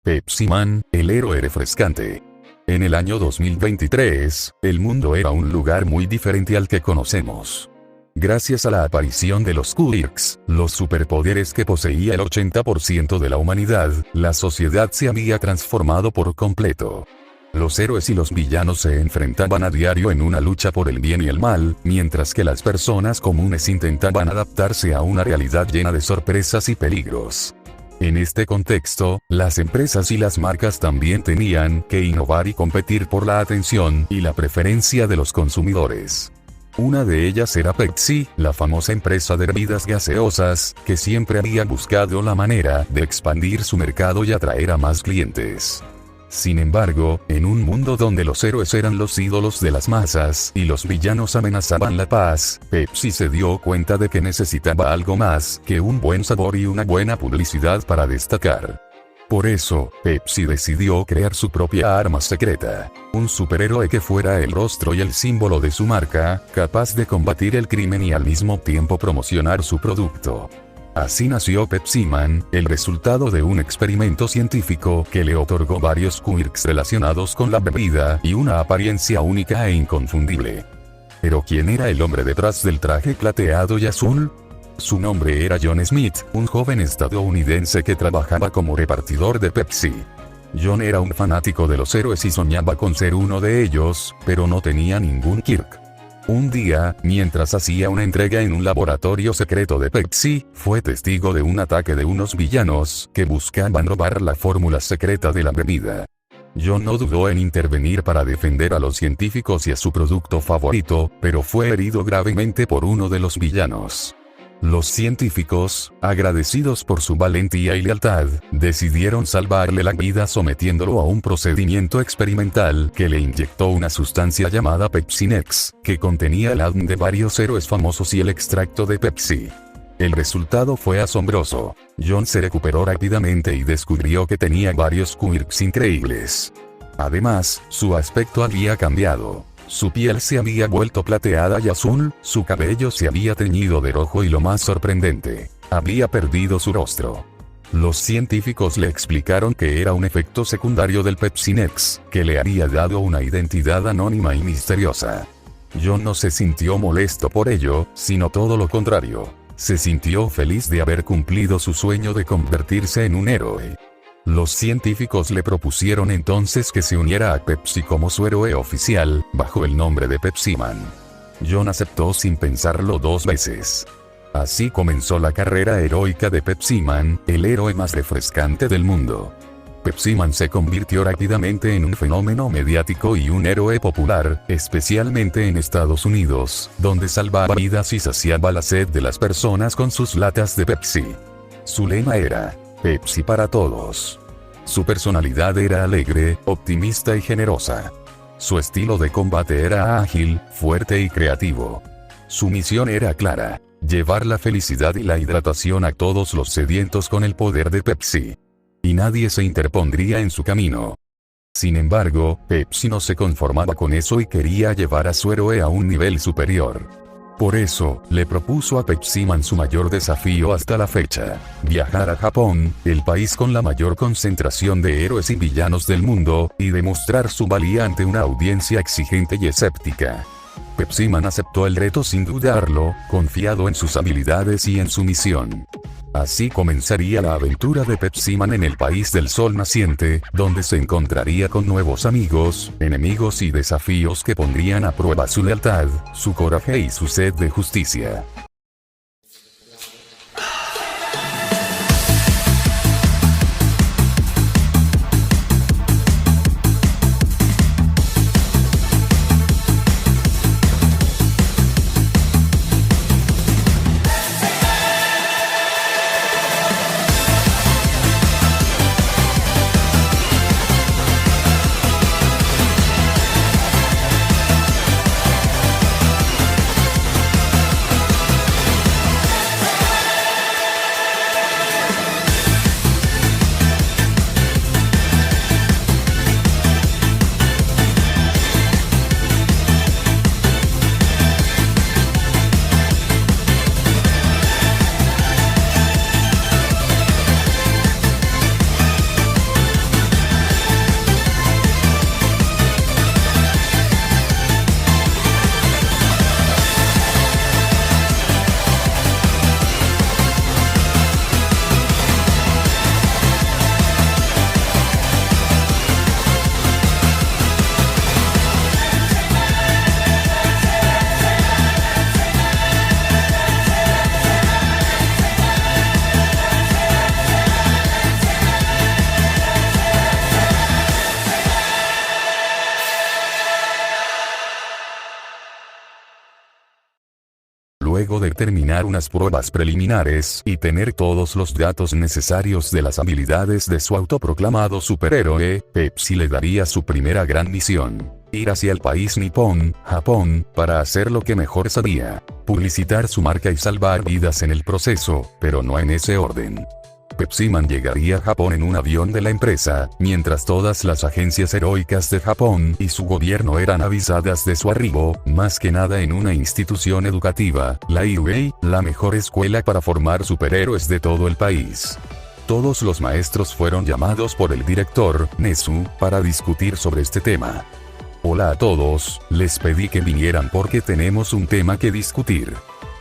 Pepsi Man, el héroe refrescante. En el año 2023, el mundo era un lugar muy diferente al que conocemos. Gracias a la aparición de los quirks, los superpoderes que poseía el 80% de la humanidad, la sociedad se había transformado por completo. Los héroes y los villanos se enfrentaban a diario en una lucha por el bien y el mal, mientras que las personas comunes intentaban adaptarse a una realidad llena de sorpresas y peligros. En este contexto, las empresas y las marcas también tenían que innovar y competir por la atención y la preferencia de los consumidores. Una de ellas era Pepsi, la famosa empresa de bebidas gaseosas, que siempre había buscado la manera de expandir su mercado y atraer a más clientes. Sin embargo, en un mundo donde los héroes eran los ídolos de las masas y los villanos amenazaban la paz, Pepsi se dio cuenta de que necesitaba algo más que un buen sabor y una buena publicidad para destacar. Por eso, Pepsi decidió crear su propia arma secreta, un superhéroe que fuera el rostro y el símbolo de su marca, capaz de combatir el crimen y al mismo tiempo promocionar su producto. Así nació Pepsi Man, el resultado de un experimento científico que le otorgó varios quirks relacionados con la bebida y una apariencia única e inconfundible. ¿Pero quién era el hombre detrás del traje plateado y azul? Su nombre era John Smith, un joven estadounidense que trabajaba como repartidor de Pepsi. John era un fanático de los héroes y soñaba con ser uno de ellos, pero no tenía ningún quirk. Un día, mientras hacía una entrega en un laboratorio secreto de Pepsi, fue testigo de un ataque de unos villanos que buscaban robar la fórmula secreta de la bebida. John no dudó en intervenir para defender a los científicos y a su producto favorito, pero fue herido gravemente por uno de los villanos. Los científicos, agradecidos por su valentía y lealtad, decidieron salvarle la vida sometiéndolo a un procedimiento experimental que le inyectó una sustancia llamada Pepsinex, que contenía el ADN de varios héroes famosos y el extracto de Pepsi. El resultado fue asombroso. John se recuperó rápidamente y descubrió que tenía varios quirks increíbles. Además, su aspecto había cambiado. Su piel se había vuelto plateada y azul, su cabello se había teñido de rojo y lo más sorprendente, había perdido su rostro. Los científicos le explicaron que era un efecto secundario del Pepsinex, que le había dado una identidad anónima y misteriosa. John no se sintió molesto por ello, sino todo lo contrario. Se sintió feliz de haber cumplido su sueño de convertirse en un héroe. Los científicos le propusieron entonces que se uniera a Pepsi como su héroe oficial, bajo el nombre de Pepsi Man. John aceptó sin pensarlo dos veces. Así comenzó la carrera heroica de Pepsi Man, el héroe más refrescante del mundo. Pepsi Man se convirtió rápidamente en un fenómeno mediático y un héroe popular, especialmente en Estados Unidos, donde salvaba vidas y saciaba la sed de las personas con sus latas de Pepsi. Su lema era Pepsi para todos. Su personalidad era alegre, optimista y generosa. Su estilo de combate era ágil, fuerte y creativo. Su misión era clara: llevar la felicidad y la hidratación a todos los sedientos con el poder de Pepsi. Y nadie se interpondría en su camino. Sin embargo, Pepsi no se conformaba con eso y quería llevar a su héroe a un nivel superior. Por eso, le propuso a Pepsi Man su mayor desafío hasta la fecha: viajar a Japón, el país con la mayor concentración de héroes y villanos del mundo, y demostrar su valía ante una audiencia exigente y escéptica. Pepsi Man aceptó el reto sin dudarlo, confiado en sus habilidades y en su misión. Así comenzaría la aventura de Pepsi Man en el país del sol naciente, donde se encontraría con nuevos amigos, enemigos y desafíos que pondrían a prueba su lealtad, su coraje y su sed de justicia. Luego de terminar unas pruebas preliminares y tener todos los datos necesarios de las habilidades de su autoproclamado superhéroe, Pepsi le daría su primera gran misión: ir hacia el país nipón, Japón, para hacer lo que mejor sabía: publicitar su marca y salvar vidas en el proceso, pero no en ese orden. Pepsiman llegaría a Japón en un avión de la empresa, mientras todas las agencias heroicas de Japón y su gobierno eran avisadas de su arribo, más que nada en una institución educativa, la IUA, la mejor escuela para formar superhéroes de todo el país. Todos los maestros fueron llamados por el director, Nezu, para discutir sobre este tema. Hola a todos, les pedí que vinieran porque tenemos un tema que discutir.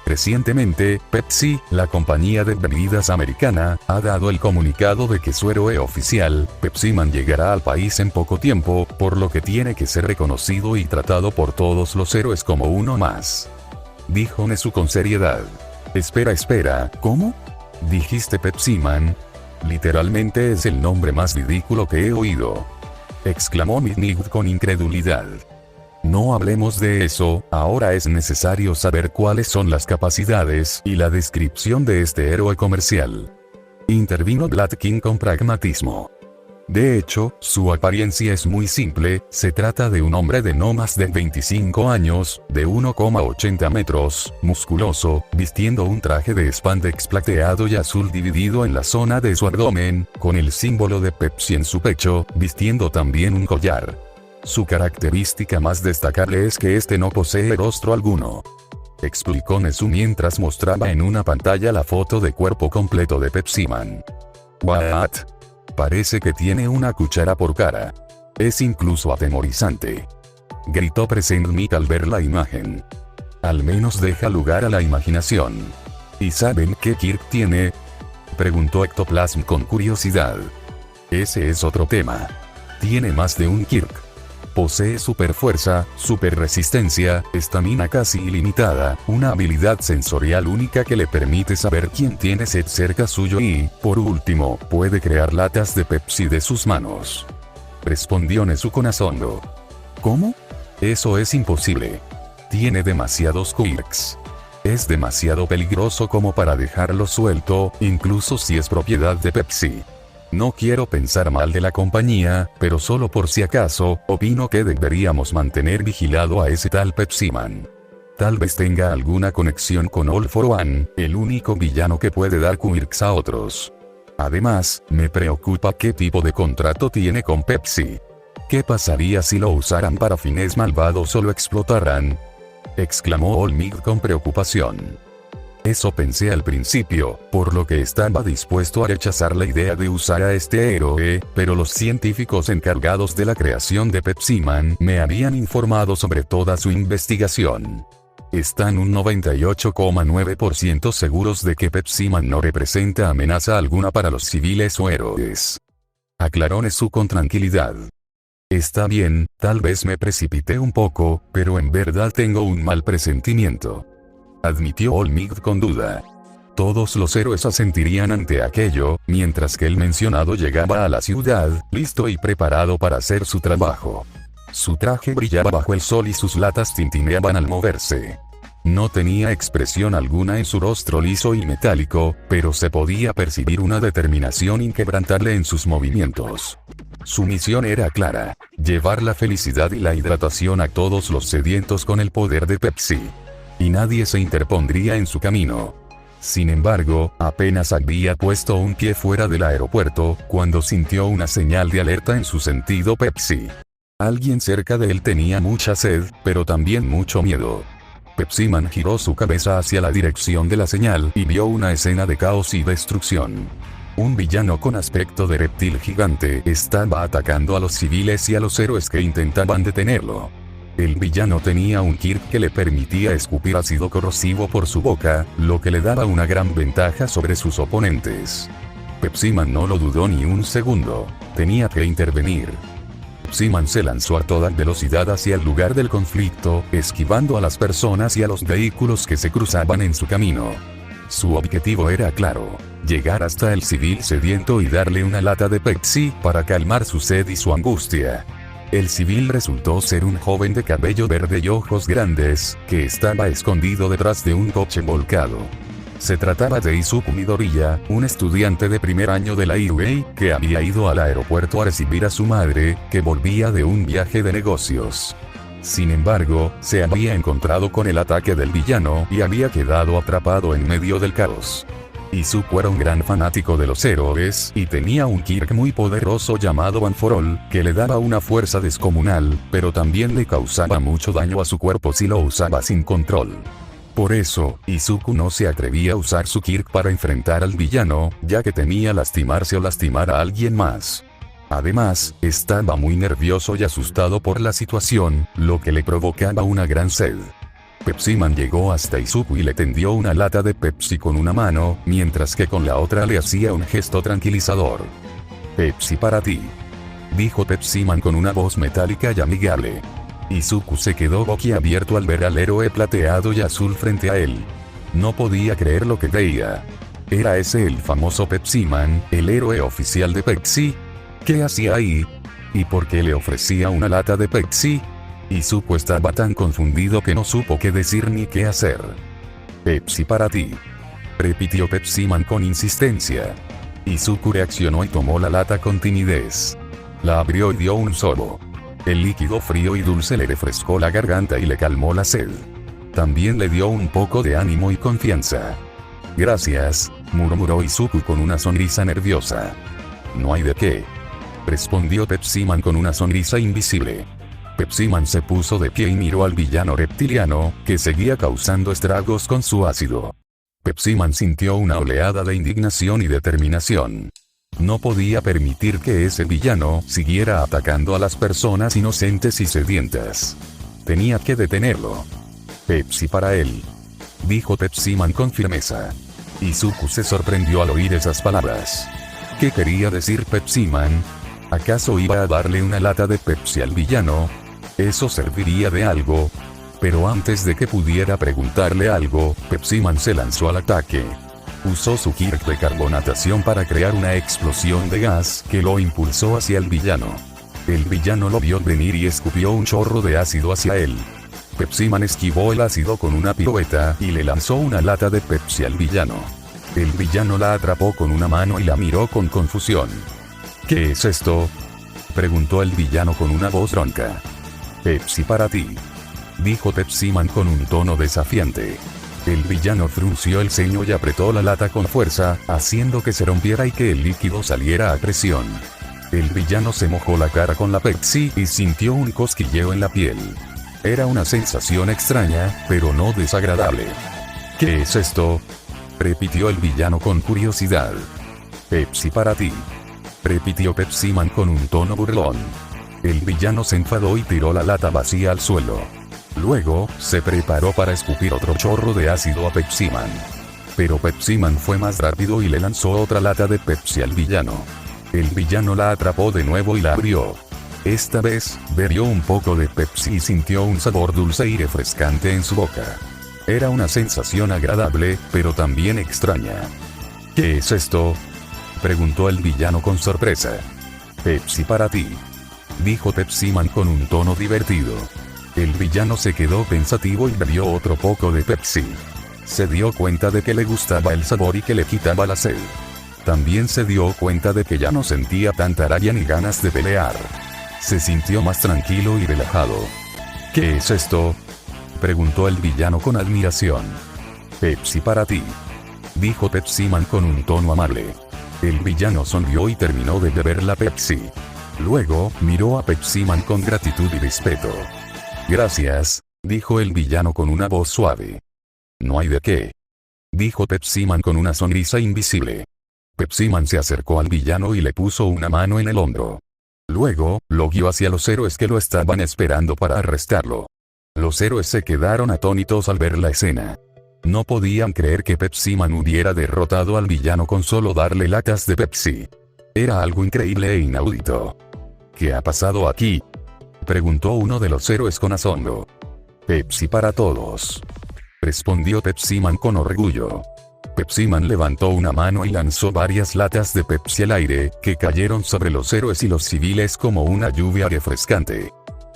Recientemente, Pepsi, la compañía de bebidas americana, ha dado el comunicado de que su héroe oficial, Pepsiman, llegará al país en poco tiempo, por lo que tiene que ser reconocido y tratado por todos los héroes como uno más. Dijo Nezu con seriedad. Espera, ¿cómo? ¿Dijiste Pepsiman? Literalmente es el nombre más ridículo que he oído. Exclamó Midnight con incredulidad. No hablemos de eso, ahora es necesario saber cuáles son las capacidades y la descripción de este héroe comercial. Intervino Blatkin con pragmatismo. De hecho, su apariencia es muy simple, se trata de un hombre de no más de 25 años, de 1,80 metros, musculoso, vistiendo un traje de spandex plateado y azul dividido en la zona de su abdomen, con el símbolo de Pepsi en su pecho, vistiendo también un collar. Su característica más destacable es que este no posee rostro alguno. Explicó Nezu mientras mostraba en una pantalla la foto de cuerpo completo de Pepsiman. ¿What? Parece que tiene una cuchara por cara. Es incluso atemorizante. Gritó Present Mick al ver la imagen. Al menos deja lugar a la imaginación. ¿Y saben qué Kirk tiene? Preguntó Ectoplasm con curiosidad. Ese es otro tema. Tiene más de un Kirk. Posee super fuerza, super resistencia, estamina casi ilimitada, una habilidad sensorial única que le permite saber quién tiene sed cerca suyo y, por último, puede crear latas de Pepsi de sus manos. Respondió Nezu con asombro. ¿Cómo? Eso es imposible. Tiene demasiados quirks. Es demasiado peligroso como para dejarlo suelto, incluso si es propiedad de Pepsi. No quiero pensar mal de la compañía, pero solo por si acaso, opino que deberíamos mantener vigilado a ese tal Pepsiman. Tal vez tenga alguna conexión con All for One, el único villano que puede dar quirks a otros. Además, me preocupa qué tipo de contrato tiene con Pepsi. ¿Qué pasaría si lo usaran para fines malvados o lo explotaran? Exclamó Olmig con preocupación. Eso pensé al principio, por lo que estaba dispuesto a rechazar la idea de usar a este héroe, pero los científicos encargados de la creación de Pepsiman me habían informado sobre toda su investigación. Están un 98,9% seguros de que Pepsiman no representa amenaza alguna para los civiles o héroes. Aclaró Nezu con tranquilidad. Está bien, tal vez me precipité un poco, pero en verdad tengo un mal presentimiento. Admitió Olmig con duda. Todos los héroes asentirían ante aquello, mientras que el mencionado llegaba a la ciudad, listo y preparado para hacer su trabajo. Su traje brillaba bajo el sol y sus latas tintineaban al moverse. No tenía expresión alguna en su rostro liso y metálico, pero se podía percibir una determinación inquebrantable en sus movimientos. Su misión era clara: llevar la felicidad y la hidratación a todos los sedientos con el poder de Pepsi. Y nadie se interpondría en su camino. Sin embargo, apenas había puesto un pie fuera del aeropuerto, cuando sintió una señal de alerta en su sentido Pepsi. Alguien cerca de él tenía mucha sed, pero también mucho miedo. Pepsiman giró su cabeza hacia la dirección de la señal y vio una escena de caos y destrucción. Un villano con aspecto de reptil gigante estaba atacando a los civiles y a los héroes que intentaban detenerlo. El villano tenía un Kirk que le permitía escupir ácido corrosivo por su boca, lo que le daba una gran ventaja sobre sus oponentes. Pepsiman no lo dudó ni un segundo. Tenía que intervenir. Pepsiman se lanzó a toda velocidad hacia el lugar del conflicto, esquivando a las personas y a los vehículos que se cruzaban en su camino. Su objetivo era claro: llegar hasta el civil sediento y darle una lata de Pepsi para calmar su sed y su angustia. El civil resultó ser un joven de cabello verde y ojos grandes, que estaba escondido detrás de un coche volcado. Se trataba de Izuku Midoriya, un estudiante de primer año de la IUA, que había ido al aeropuerto a recibir a su madre, que volvía de un viaje de negocios. Sin embargo, se había encontrado con el ataque del villano y había quedado atrapado en medio del caos. Izuku era un gran fanático de los héroes y tenía un Kirk muy poderoso llamado One for All, que le daba una fuerza descomunal, pero también le causaba mucho daño a su cuerpo si lo usaba sin control. Por eso, Izuku no se atrevía a usar su Kirk para enfrentar al villano, ya que temía lastimarse o lastimar a alguien más. Además, estaba muy nervioso y asustado por la situación, lo que le provocaba una gran sed. Pepsiman llegó hasta Izuku y le tendió una lata de Pepsi con una mano, mientras que con la otra le hacía un gesto tranquilizador. «Pepsi para ti», dijo Pepsiman con una voz metálica y amigable. Izuku se quedó boquiabierto al ver al héroe plateado y azul frente a él. No podía creer lo que veía. ¿Era ese el famoso Pepsiman, el héroe oficial de Pepsi? ¿Qué hacía ahí? ¿Y por qué le ofrecía una lata de Pepsi? Izuku estaba tan confundido que no supo qué decir ni qué hacer. «Pepsi para ti», repitió Pepsiman con insistencia. Izuku reaccionó y tomó la lata con timidez. La abrió y dio un sorbo. El líquido frío y dulce le refrescó la garganta y le calmó la sed. También le dio un poco de ánimo y confianza. «Gracias», murmuró Izuku con una sonrisa nerviosa. «No hay de qué», respondió Pepsiman con una sonrisa invisible. Pepsiman se puso de pie y miró al villano reptiliano, que seguía causando estragos con su ácido. Pepsiman sintió una oleada de indignación y determinación. No podía permitir que ese villano siguiera atacando a las personas inocentes y sedientas. Tenía que detenerlo. «Pepsi para él», dijo Pepsiman con firmeza. Izuku se sorprendió al oír esas palabras. ¿Qué quería decir Pepsiman? ¿Acaso iba a darle una lata de Pepsi al villano? ¿Eso serviría de algo? Pero antes de que pudiera preguntarle algo, Pepsiman se lanzó al ataque. Usó su Kirk de carbonatación para crear una explosión de gas que lo impulsó hacia el villano. El villano lo vio venir y escupió un chorro de ácido hacia él. Pepsiman esquivó el ácido con una pirueta y le lanzó una lata de Pepsi al villano. El villano la atrapó con una mano y la miró con confusión. «¿Qué es esto?», preguntó el villano con una voz ronca. «Pepsi para ti», dijo Pepsiman con un tono desafiante. El villano frunció el ceño y apretó la lata con fuerza, haciendo que se rompiera y que el líquido saliera a presión. El villano se mojó la cara con la Pepsi y sintió un cosquilleo en la piel. Era una sensación extraña, pero no desagradable. «¿Qué es esto?», repitió el villano con curiosidad. «Pepsi para ti», repitió Pepsiman con un tono burlón. El villano se enfadó y tiró la lata vacía al suelo. Luego, se preparó para escupir otro chorro de ácido a Pepsiman. Pero Pepsiman fue más rápido y le lanzó otra lata de Pepsi al villano. El villano la atrapó de nuevo y la abrió. Esta vez, bebió un poco de Pepsi y sintió un sabor dulce y refrescante en su boca. Era una sensación agradable, pero también extraña. «¿Qué es esto?», preguntó el villano con sorpresa. «Pepsi para ti», dijo Pepsiman con un tono divertido. El villano se quedó pensativo y bebió otro poco de Pepsi. Se dio cuenta de que le gustaba el sabor y que le quitaba la sed. También se dio cuenta de que ya no sentía tanta rabia ni ganas de pelear. Se sintió más tranquilo y relajado. «¿Qué es esto?», preguntó el villano con admiración. «Pepsi para ti», dijo Pepsiman con un tono amable. El villano sonrió y terminó de beber la Pepsi. Luego, miró a Pepsiman con gratitud y respeto. «Gracias», dijo el villano con una voz suave. «No hay de qué», dijo Pepsiman con una sonrisa invisible. Pepsiman se acercó al villano y le puso una mano en el hombro. Luego, lo guió hacia los héroes que lo estaban esperando para arrestarlo. Los héroes se quedaron atónitos al ver la escena. No podían creer que Pepsiman hubiera derrotado al villano con solo darle latas de Pepsi. Era algo increíble e inaudito. «¿Qué ha pasado aquí?», preguntó uno de los héroes con asombro. «Pepsi para todos», respondió Pepsiman con orgullo. Pepsi-Man levantó una mano y lanzó varias latas de Pepsi al aire, que cayeron sobre los héroes y los civiles como una lluvia refrescante.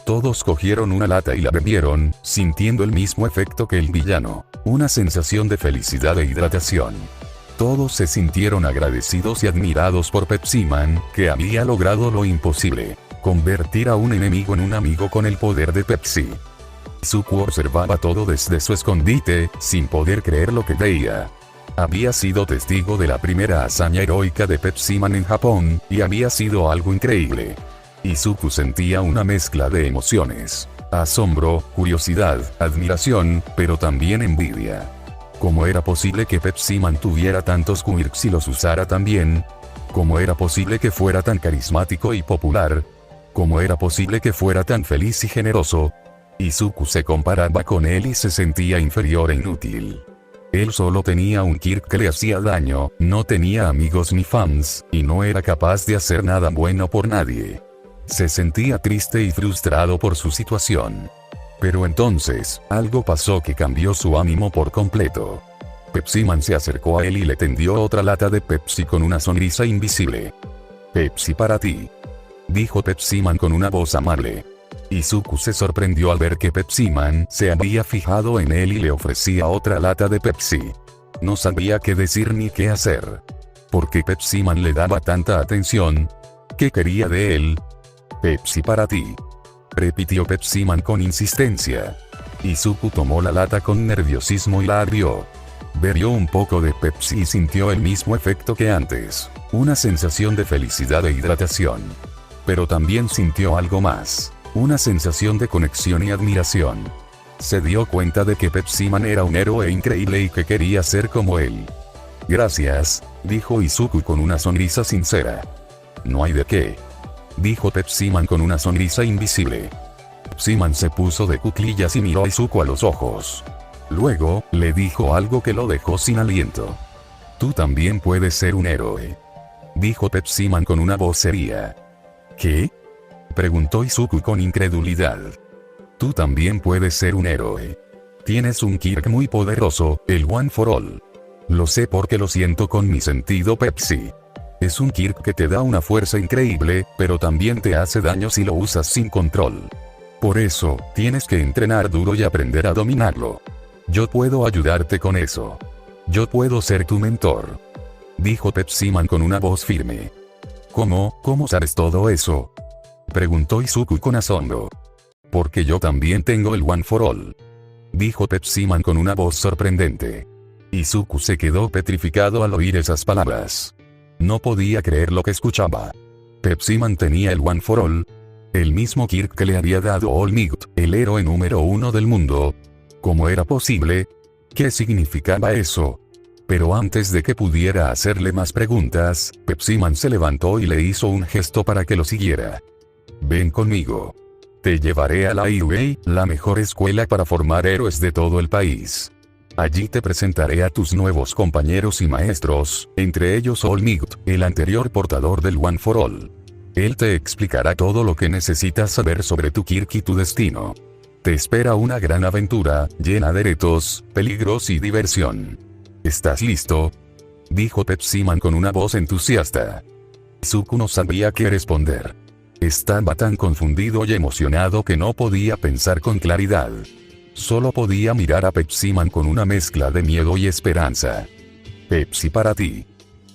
Todos cogieron una lata y la bebieron, sintiendo el mismo efecto que el villano, una sensación de felicidad e hidratación. Todos se sintieron agradecidos y admirados por Pepsi-Man, que había logrado lo imposible: convertir a un enemigo en un amigo con el poder de Pepsi. Izuku observaba todo desde su escondite, sin poder creer lo que veía. Había sido testigo de la primera hazaña heroica de Pepsi-Man en Japón, y había sido algo increíble. Izuku sentía una mezcla de emociones: asombro, curiosidad, admiración, pero también envidia. ¿Cómo era posible que Pepsi-Man tuviera tantos quirks y los usara tan bien? ¿Cómo era posible que fuera tan carismático y popular? ¿Cómo era posible que fuera tan feliz y generoso? Izuku se comparaba con él y se sentía inferior e inútil. Él solo tenía un quirk que le hacía daño, no tenía amigos ni fans, y no era capaz de hacer nada bueno por nadie. Se sentía triste y frustrado por su situación. Pero entonces, algo pasó que cambió su ánimo por completo. Pepsi-Man se acercó a él y le tendió otra lata de Pepsi con una sonrisa invisible. «Pepsi para ti», dijo Pepsi-Man con una voz amable. Izuku se sorprendió al ver que Pepsi-Man se había fijado en él y le ofrecía otra lata de Pepsi. No sabía qué decir ni qué hacer. ¿Por qué Pepsi-Man le daba tanta atención? ¿Qué quería de él? «Pepsi para ti», repitió Pepsi-Man con insistencia. Izuku tomó la lata con nerviosismo y la abrió. Bebió un poco de Pepsi y sintió el mismo efecto que antes: una sensación de felicidad e hidratación. Pero también sintió algo más: una sensación de conexión y admiración. Se dio cuenta de que Pepsi-Man era un héroe increíble y que quería ser como él. «Gracias», dijo Izuku con una sonrisa sincera. «No hay de qué», dijo Pepsi-Man con una sonrisa invisible. Pepsi-Man se puso de cuclillas y miró a Izuku a los ojos. Luego, le dijo algo que lo dejó sin aliento. «Tú también puedes ser un héroe», dijo Pepsi-Man con una voz seria. «¿Qué?», preguntó Izuku con incredulidad. «Tú también puedes ser un héroe. Tienes un quirk muy poderoso, el One for All. Lo sé porque lo siento con mi sentido Pepsi. Es un quirk que te da una fuerza increíble, pero también te hace daño si lo usas sin control. Por eso, tienes que entrenar duro y aprender a dominarlo. Yo puedo ayudarte con eso. Yo puedo ser tu mentor», dijo Pepsi-Man con una voz firme. ¿Cómo sabes todo eso?, preguntó Izuku con asombro. «Porque yo también tengo el One for All», dijo Pepsi-Man con una voz sorprendente. Izuku se quedó petrificado al oír esas palabras. No podía creer lo que escuchaba. Pepsi-Man tenía el One for All, el mismo quirk que le había dado All Might, el héroe número 1 del mundo. ¿Cómo era posible? ¿Qué significaba eso? Pero antes de que pudiera hacerle más preguntas, Pepsi-Man se levantó y le hizo un gesto para que lo siguiera. «Ven conmigo. Te llevaré a la IUA, la mejor escuela para formar héroes de todo el país. Allí te presentaré a tus nuevos compañeros y maestros, entre ellos All Might, el anterior portador del One for All. Él te explicará todo lo que necesitas saber sobre tu quirk y tu destino. Te espera una gran aventura, llena de retos, peligros y diversión. ¿Estás listo?», dijo Pepsi-Man con una voz entusiasta. Izuku no sabía qué responder. Estaba tan confundido y emocionado que no podía pensar con claridad. Solo podía mirar a Pepsi-Man con una mezcla de miedo y esperanza. «Pepsi para ti»,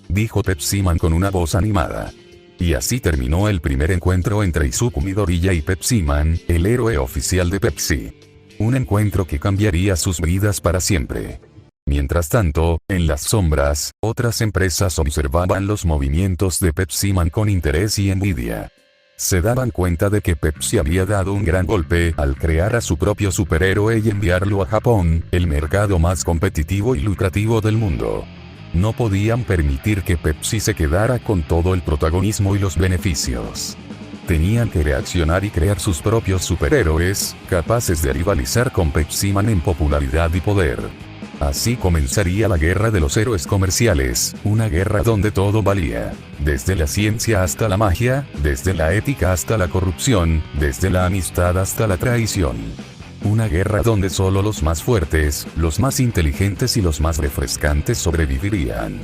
dijo Pepsi-Man con una voz animada. Y así terminó el primer encuentro entre Izuku Midoriya y Pepsi-Man, el héroe oficial de Pepsi. Un encuentro que cambiaría sus vidas para siempre. Mientras tanto, en las sombras, otras empresas observaban los movimientos de Pepsi-Man con interés y envidia. Se daban cuenta de que Pepsi había dado un gran golpe al crear a su propio superhéroe y enviarlo a Japón, el mercado más competitivo y lucrativo del mundo. No podían permitir que Pepsi se quedara con todo el protagonismo y los beneficios. Tenían que reaccionar y crear sus propios superhéroes, capaces de rivalizar con Pepsi-Man en popularidad y poder. Así comenzaría la guerra de los héroes comerciales, una guerra donde todo valía, desde la ciencia hasta la magia, desde la ética hasta la corrupción, desde la amistad hasta la traición. Una guerra donde solo los más fuertes, los más inteligentes y los más refrescantes sobrevivirían.